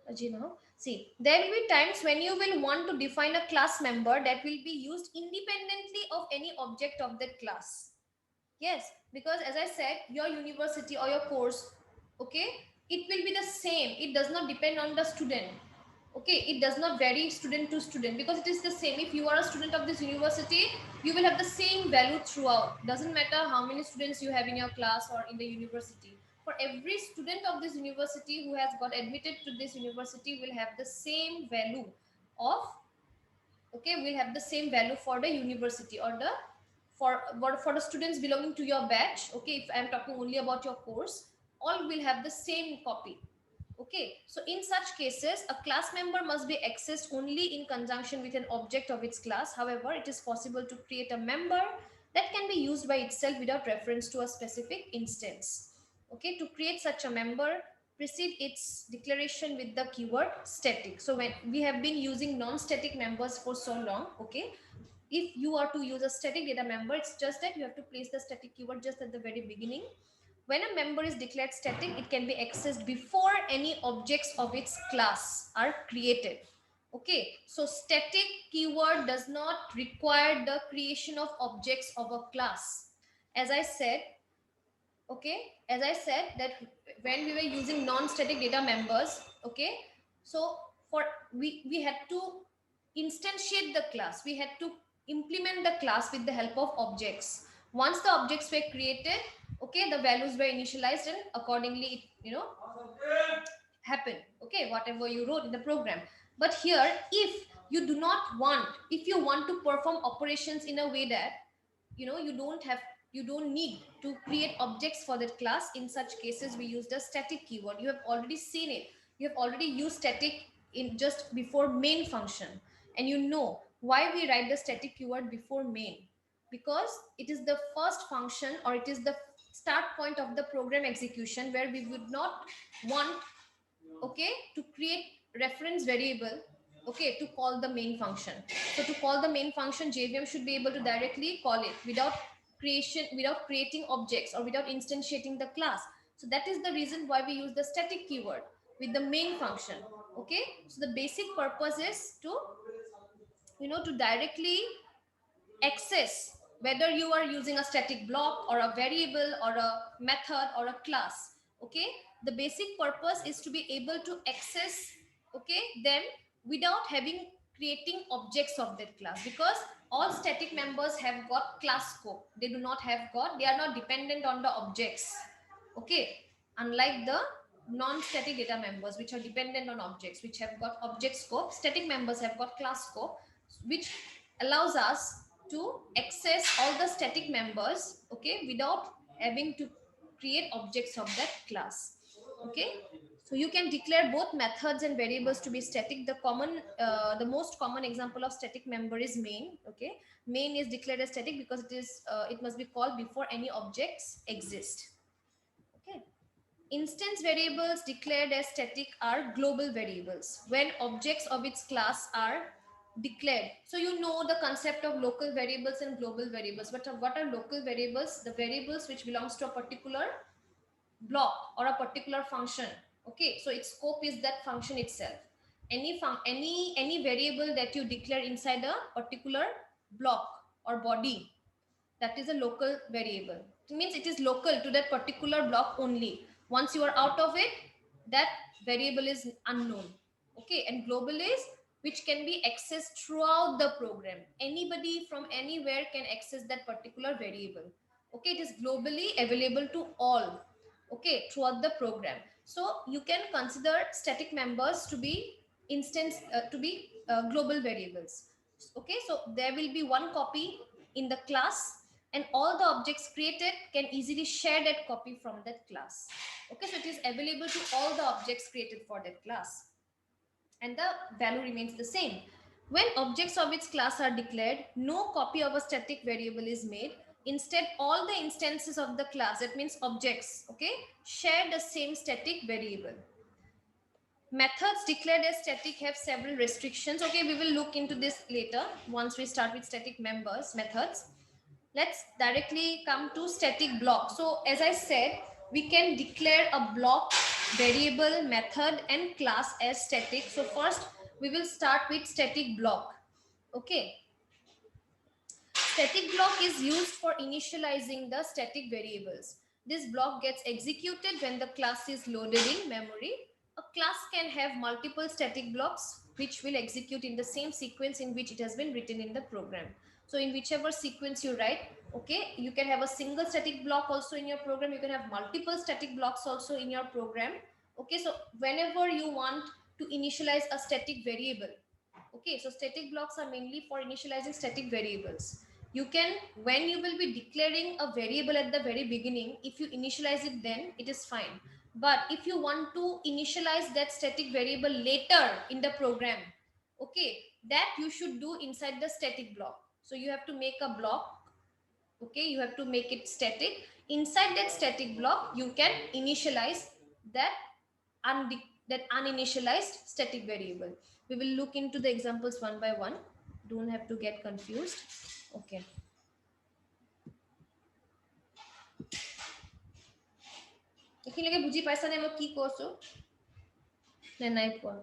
Now, see, there will be times when you will want to define a class member that will be used independently of any object of that class. Yes, because as I said, your university or your course, okay, it will be the same. It does not depend on the student. Okay, it does not vary student to student because it is the same. If you are a student of this university, you will have the same value throughout. Doesn't matter how many students you have in your class or in the university. For every student of this university who has got admitted to this university will have the same value of, okay, will have the same value for the university or the for the students belonging to your batch. Okay, if I'm talking only about your course, all will have the same copy. Okay, so in such cases, a class member must be accessed only in conjunction with an object of its class. However, it is possible to create a member that can be used by itself without reference to a specific instance. Okay, to create such a member, precede its declaration with the keyword static. So when we have been using non-static members for so long, okay, if you are to use a static data member, it's just that you have to place the static keyword just at the very beginning. When a member is declared static, it can be accessed before any objects of its class are created. Okay, so static keyword does not require the creation of objects of a class. As I said, okay, as I said that when we were using non-static data members, okay, so for we had to instantiate the class, we had to implement the class with the help of objects. Once the objects were created, okay, the values were initialized and accordingly it, happen, okay, whatever you wrote in the program. But here, if you do not want, if you want to perform operations in a way that you don't have, you don't need to create objects for that class, in such cases we use the static keyword. You have already seen it, you have already used static in just before main function, and you know why we write the static keyword before main, because it is the first function or it is the start point of the program execution where we would not want, okay, to create reference variable, okay, to call the main function. So to call the main function, JVM should be able to directly call it without creation, without creating objects or without instantiating the class. So that is the reason why we use the static keyword with the main function. Okay, so the basic purpose is to, to directly access whether you are using a static block or a variable or a method or a class. Okay, the basic purpose is to be able to access, okay, them without having creating objects of that class, because all static members have got class scope, they do not have got, they are not dependent on the objects. Okay, unlike the non-static data members which are dependent on objects, which have got object scope, static members have got class scope, which allows us to access all the static members, okay, without having to create objects of that class. Okay, so you can declare both methods and variables to be static. The most common example of static member is main. Okay, main is declared as static because it must be called before any objects exist. Okay, instance variables declared as static are global variables when objects of its class are declared. So you know the concept of local variables and global variables. But what are local variables? The variables which belongs to a particular block or a particular function. Okay, so its scope is that function itself. Any variable that you declare inside a particular block or body, that is a local variable. It means it is local to that particular block only. Once you are out of it, that variable is unknown. Okay, and global is which can be accessed throughout the program. Anybody from anywhere can access that particular variable. Okay, it is globally available to all, okay, throughout the program. So you can consider static members to be global variables. Okay, so there will be one copy in the class and all the objects created can easily share that copy from that class. Okay, so it is available to all the objects created for that class and the value remains the same. When objects of its class are declared, no copy of a static variable is made. Instead, all the instances of the class, that means objects, okay, share the same static variable. Methods declared as static have several restrictions. Okay, we will look into this later once we start with static members methods. Let's directly come to static block. So as I said, we can declare a block variable, method, and class as static. So first we will start with static block. Okay. Static block is used for initializing the static variables. This block gets executed when the class is loaded in memory. A class can have multiple static blocks which will execute in the same sequence in which it has been written in the program. So in whichever sequence you write, okay, you can have a single static block also in your program. You can have multiple static blocks also in your program. Okay, so whenever you want to initialize a static variable, okay, so static blocks are mainly for initializing static variables. You can, when you will be declaring a variable at the very beginning, if you initialize it, then it is fine. But if you want to initialize that static variable later in the program, okay, that you should do inside the static block. So you have to make a block, okay, you have to make it static. Inside that static block you can initialize that that uninitialized static variable. We will look into the examples one by one, don't have to get confused. Okay, এইখিনিলৈকে বুজি পাইছানে মই কি কৈছো নে নাই পোৱা?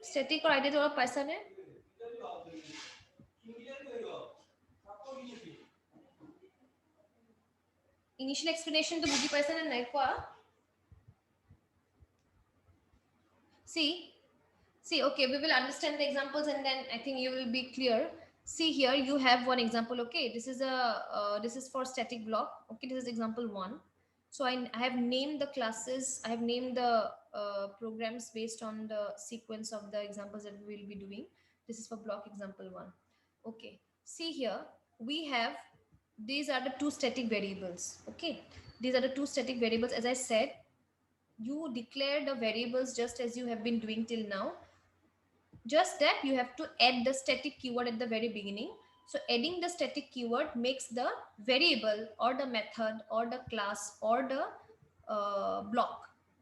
স্ট্যাটিকৰ আইডিয়াটো অলপ পাইছানে? ইনিশিয়াল এক্সপ্লেনেশনটো বুজি পাইছানে নাই পোৱা? See, okay, we will understand the examples and then I think you will be clear. See here, you have one example. Okay, this is for static block. Okay, this is example one. So I have named the classes, I have named the programs based on the sequence of the examples that we will be doing. This is for block example one. Okay, see here, we have, these are the two static variables. Okay, these are the two static variables. As I said, you declare the variables just as you have been doing till now, just that you have to add the static keyword at the very beginning. So adding the static keyword makes the variable or the method or the class or the block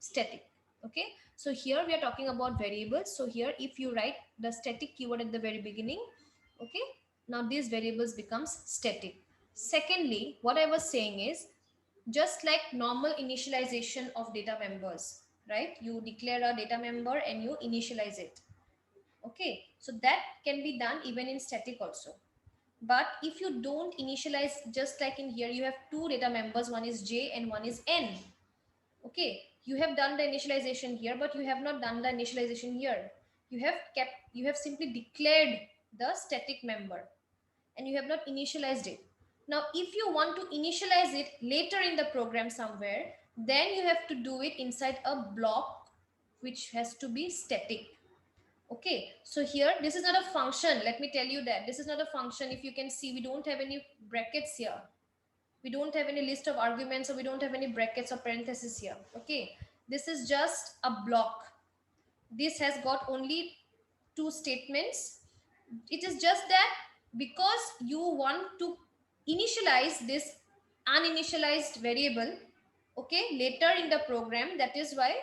static. Okay, so here we are talking about variables. So here if you write the static keyword at the very beginning, okay, now these variables becomes static. Secondly, what I was saying is, just like normal initialization of data members, right, you declare a data member and you initialize it. Okay, so that can be done even in static also. But if you don't initialize, just like in here you have two data members, one is j and one is n. Okay, you have done the initialization here, but you have not done the initialization here. You have simply declared the static member and you have not initialized it. Now if you want to initialize it later in the program somewhere, then you have to do it inside a block which has to be static. Okay, so here this is not a function. Let me tell you that this is not a function. If you can see, we don't have any brackets here, we don't have any list of arguments, or we don't have any brackets or parentheses here. Okay, this is just a block. This has got only two statements. It is just that because you want to initialize this uninitialized variable, okay, later in the program, that is why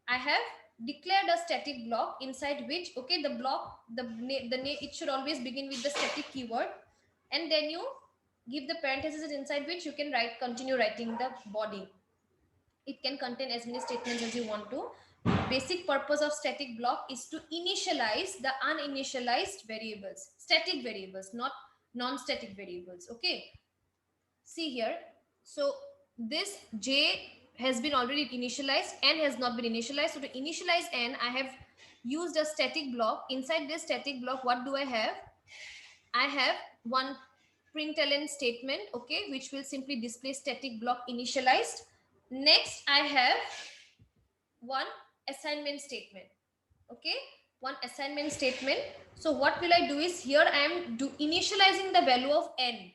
I have declared a static block inside which, okay, the block, the name, it should always begin with the static keyword, and then you give the parentheses inside which you can continue writing the body. It can contain as many statements as you want to. Basic purpose of static block is to initialize the uninitialized variables, static variables, not non-static variables. Okay, see here, so this j has been already initialized, n has not been initialized. So to initialize n, I have used a static block. Inside this static block, what do I have? I have one println statement, okay, which will simply display static block initialized. Next I have one assignment statement. Okay, one assignment statement. So what will I do is, here I am initializing the value of n.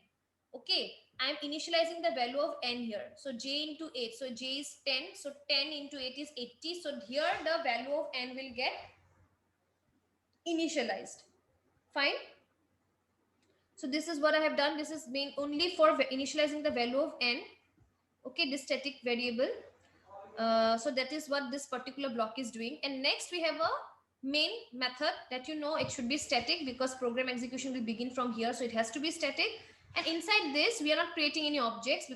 Okay, I am initializing the value of n here. So j into 8, so j is 10, so 10 into 8 is 80. So here the value of n will get initialized. Fine. So this is what I have done. This is main only for initializing the value of n. Okay, this static variable. So that is what this particular block is doing. And next we have a main method that, you know, it should be static because program execution will begin from here, so it has to be static. And inside this, we are not creating any objects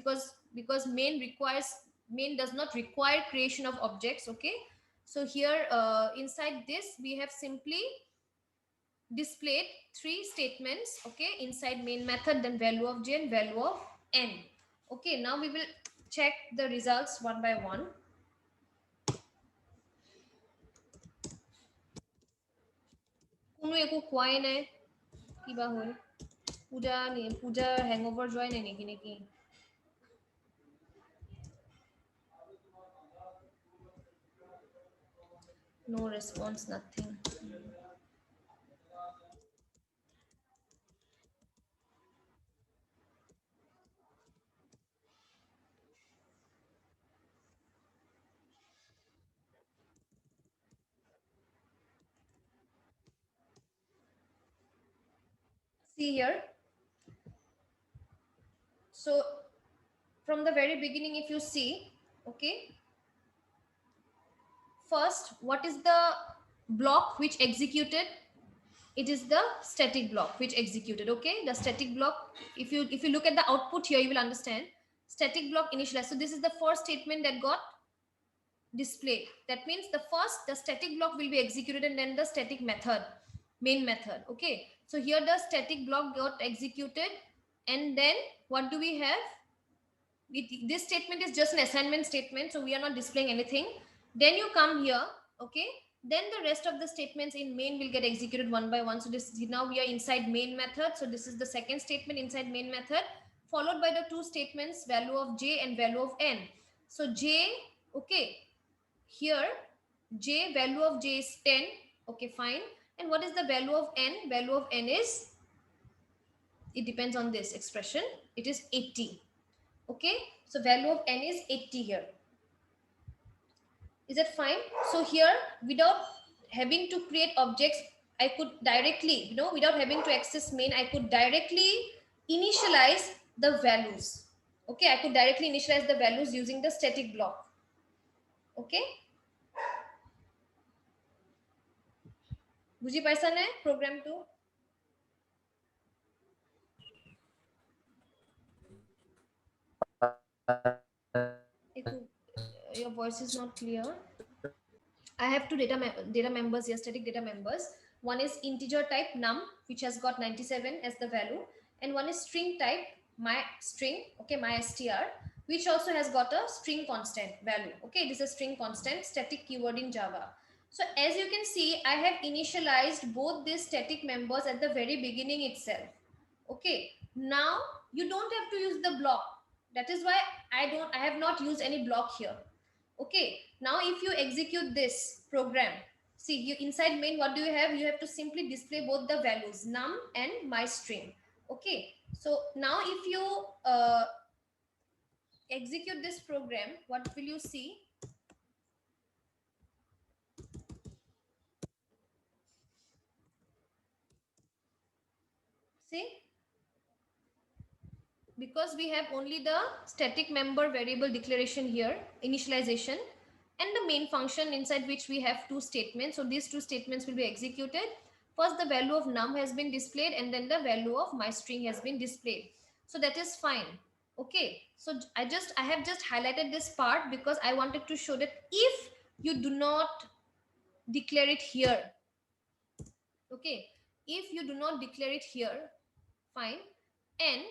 because main does not require creation of objects. Okay, so here inside this we have simply displayed three statements, okay, inside main method, then value of j and value of n. Okay, now we will check the results one by one. কোনো একো কোৱাই নাই কিবা হ'ল পূজা হেংওভাৰ যোৱাই নাই নেকি নেকি no response, nothing. See here, so from the very beginning if you see, okay, first what is the block which executed? It is the static block which executed. Okay, the static block, if you look at the output here, you will understand static block initialized. So this is the first statement that got displayed. That means the static block will be executed and then the static method, main method. Okay, so here the static block got executed, and then what do we have? This statement is just an assignment statement, so we are not displaying anything. Then you come here, okay, then the rest of the statements in main will get executed one by one. So this now we are inside main method, so this is the second statement inside main method, followed by the two statements value of j and value of n. So j, okay, here j, value of j is 10, okay, fine. And what is the value of n? Value of n is, it depends on this expression, it is 80. Okay, so value of n is 80 here. Is that fine? So here, without having to create objects, I could directly, without having to access main, I could directly initialize the values. Okay, I could directly initialize the values using the static block. Okay, বুজি পাইছা নে প্রোগ্রামটো? Your voice is not clear. I have two data members here, static data members. One is integer type num, which has got 97 as the value, and one is string type my string, okay, my str, which also has got a string constant value. Okay, this is a string constant static keyword in Java. So as you can see, I have initialized both these static members at the very beginning itself. Okay, now you don't have to use the block. That is why I have not used any block here. Okay, now if you execute this program, see, you inside main, what do you have? You have to simply display both the values num and my string. Okay, so now if you execute this program, what will you see? See, because we have only the static member variable declaration here, initialization, and the main function inside which we have two statements. So these two statements will be executed. First, the value of num has been displayed, and then the value of my string has been displayed. So that is fine. Okay, so I have just highlighted this part because I wanted to show that if you do not declare it here, okay, if you do not declare it here, fine, and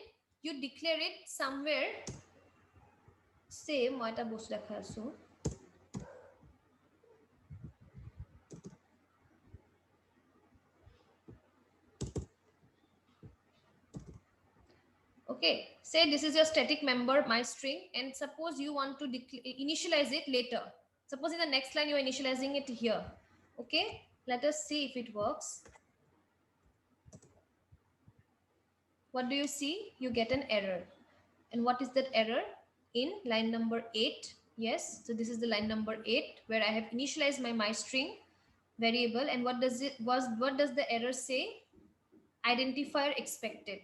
you declare it somewhere, say মই এটা বস্তু দেখা আছো, okay, say this is your static member my string, and suppose you want to initialize it later. Suppose in the next line you are initializing it here. Okay, let us see if it works. What do you see? You get an error. And what is that error? In line number 8. Yes, so this is the line number 8 where I have initialized my string variable. And what does the error say? Identifier expected.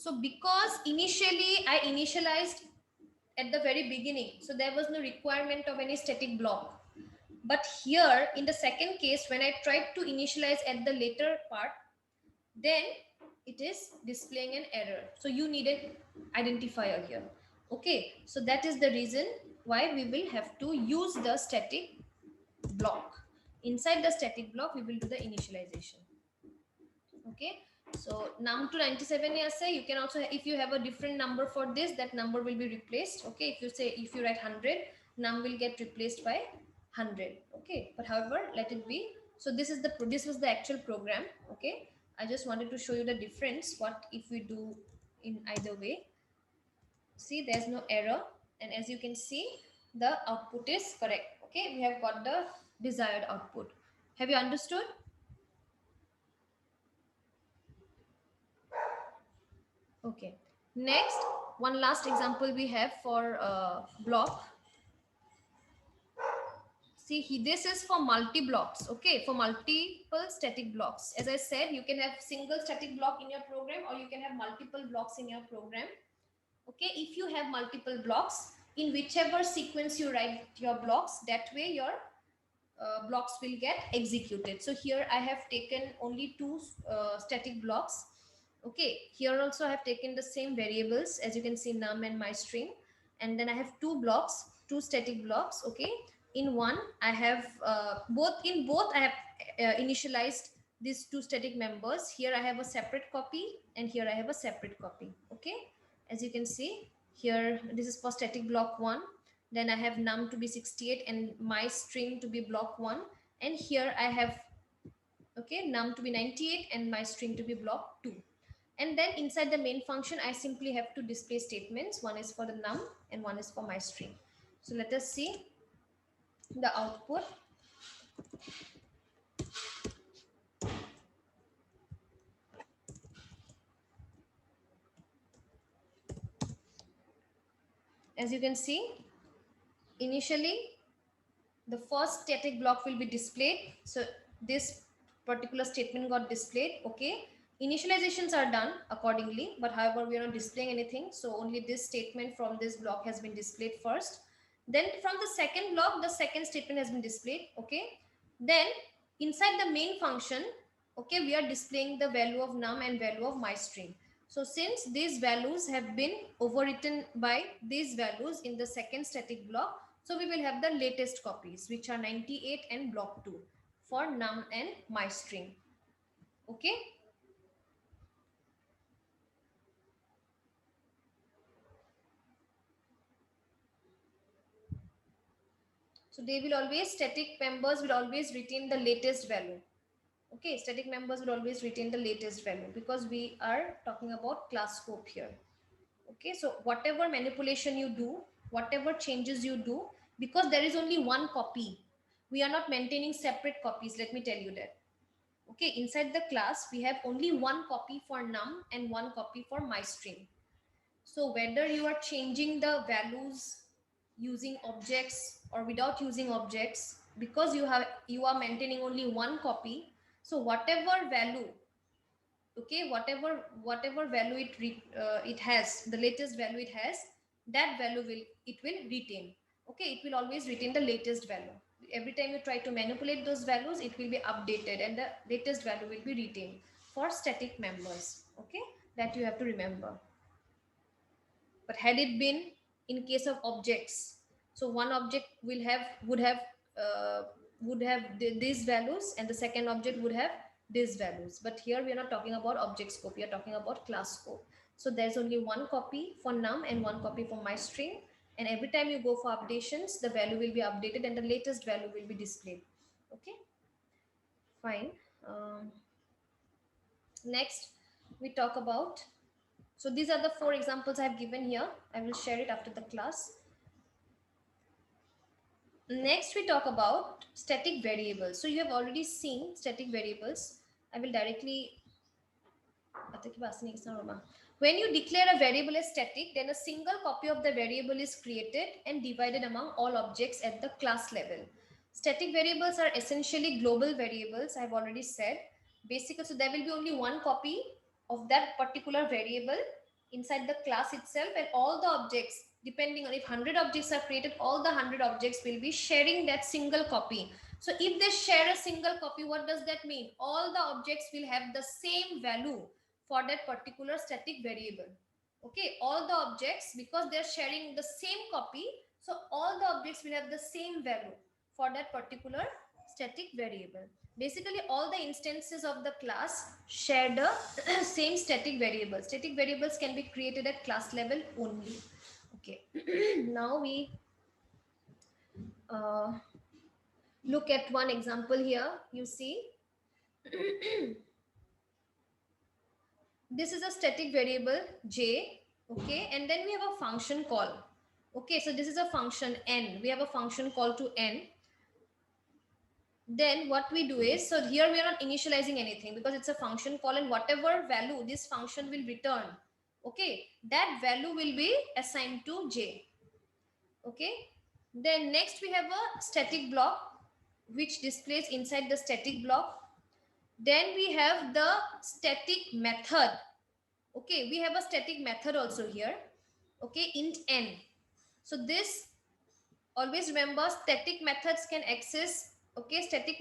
So because initially I initialized at the very beginning, so there was no requirement of any static block. But here in the second case, when I tried to initialize at the later part, then it is displaying an error. So you need an identifier here. Okay, so that is the reason why we will have to use the static block. Inside the static block, we will do the initialization. Okay, so num to 97 say you can also, if you have a different number for this, that number will be replaced. Okay, if you say, if you write 100, num will get replaced by 100. Okay, but however, let it be. So this is the, this was the actual program. Okay, I just wanted to show you the difference. What if we do in either way? See, there's no error, and as you can see, the output is correct. Okay, we have got the desired output. Have you understood? Okay, next, one last example we have for block. See, this is for multi blocks. Okay, for multiple static blocks. As I said, you can have single static block in your program, or you can have multiple blocks in your program. Okay, if you have multiple blocks, in whichever sequence you write your blocks, that way your blocks will get executed. So here I have taken only two static blocks. Okay, here also I have taken the same variables, as you can see, num and mystring, and then I have two blocks, two static blocks. Okay, in one I have both I have initialized these two static members. Here I have a separate copy, and here I have a separate copy. Okay, as you can see here, this is for static block 1. Then I have num to be 68 and my string to be block 1. And here I have, okay, num to be 98 and my string to be block 2. And then inside the main function, I simply have to display statements. One is for the num and one is for my string. So let us see the output. As you can see, initially the first static block will be displayed. So this particular statement got displayed. Okay, initializations are done accordingly, but however we are not displaying anything, so only this statement from this block has been displayed first. Then from the second block, the second statement has been displayed. Okay, then inside the main function, okay, we are displaying the value of num and value of my string. So since these values have been overwritten by these values in the second static block, so we will have the latest copies, which are 98 and block 2 for num and my string. Okay. So they will always, static members will always retain the latest value. Okay, static members will always retain the latest value because we are talking about class scope here. Okay, so whatever manipulation you do, whatever changes you do, because there is only one copy, we are not maintaining separate copies. Let me tell you that. Okay, inside the class, we have only one copy for num and one copy for my string. So whether you are changing the values using objects or without using objects, because you are maintaining only one copy, so whatever value, okay, whatever value it has, the latest value it has, that value will retain. Okay, it will always retain the latest value. Every time you try to manipulate those values, it will be updated and the latest value will be retained for static members. Okay, that you have to remember. But had it been in case of objects, so one object will have uh, would have these values and the second object would have these values. But here we are not talking about object scope, we are talking about class scope. So there's only one copy for num and one copy for my string, and every time you go for updations, the value will be updated and the latest value will be displayed. Okay, fine. Next we talk about, so these are the four examples I've given here. I will share it after the class. Next, we talk about static variables. So you have already seen static variables. I will directly, when you declare a variable as static, then a single copy of the variable is created and divided among all objects at the class level. Static variables are essentially global variables, I have already said. Basically, so there will be only one copy of that particular variable inside the class itself, and all the objects, depending on if 100 objects are created, all the 100 objects will be sharing that single copy. So if they share a single copy, what does that mean? All the objects will have the same value for that particular static variable. Okay, all the objects, because they're sharing the same copy, so all the objects will have the same value for that particular static variable. Basically all the instances of the class share the same static variable. Static variables can be created at class level only. Okay. Now we uh, look at one example here. You see, this is a static variable j. Okay, and then we have a function call. Okay, so this is a function n. We have a function call to n. Then what we do is, so here we are not initializing anything because it's a function call, and whatever value this function will return, okay, that value will be assigned to j. Okay, then next we have a static block which displays inside the static block. Then we have the static method. Okay, we have a static method also here. Okay, int n. So this, always remember, static methods can access, okay, static